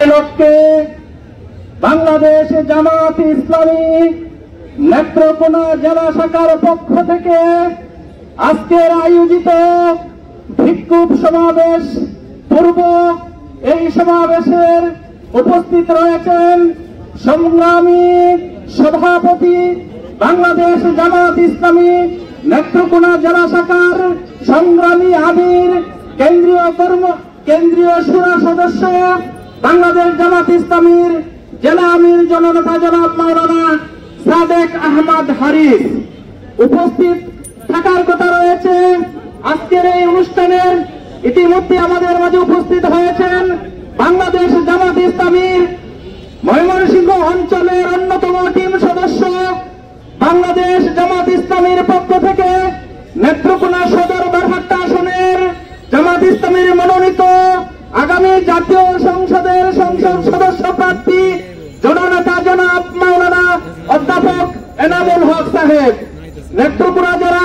লক্ষ্যে বাংলাদেশ জামাত ইসলামী নেত্রকোনা জেলা শাখার পক্ষ থেকে আজকের আয়োজিত বিক্ষোভ সমাবেশ পূর্ব এই সমাবেশের উপস্থিত রয়েছেন সংগ্রামী সভাপতি বাংলাদেশ জামাত ইসলামী নেত্রকোনা জেলা শাখার সংগ্রামী আমির কেন্দ্রীয় শুরা সদস্য বাংলাদেশ জামাত ইসলামীর জেলা আমির জননেতা জনাব মাওলানা সাদেক আহমদ হারিস উপস্থিত থাকার কথা রয়েছে। আজকের এই অনুষ্ঠানের ইতিমধ্যে আমাদের মাঝে উপস্থিত হয়েছেন বাংলাদেশ জামাত ইসলামীর ময়মনসিংহ অঞ্চলের অন্যতম টিম সদস্য বাংলাদেশ জামাত ইসলামীর পক্ষ থেকে নেত্রকোনা সদর বারহাট্টা আসনের জামাত ইসলামীর মনোনীত আগামী জাতীয় সংসদের সংসদ সদস্য প্রার্থী জননেতা জনাব মাওলানা অধ্যাপক এনামুল হক সাহেব, নেত্রকোনা জেলা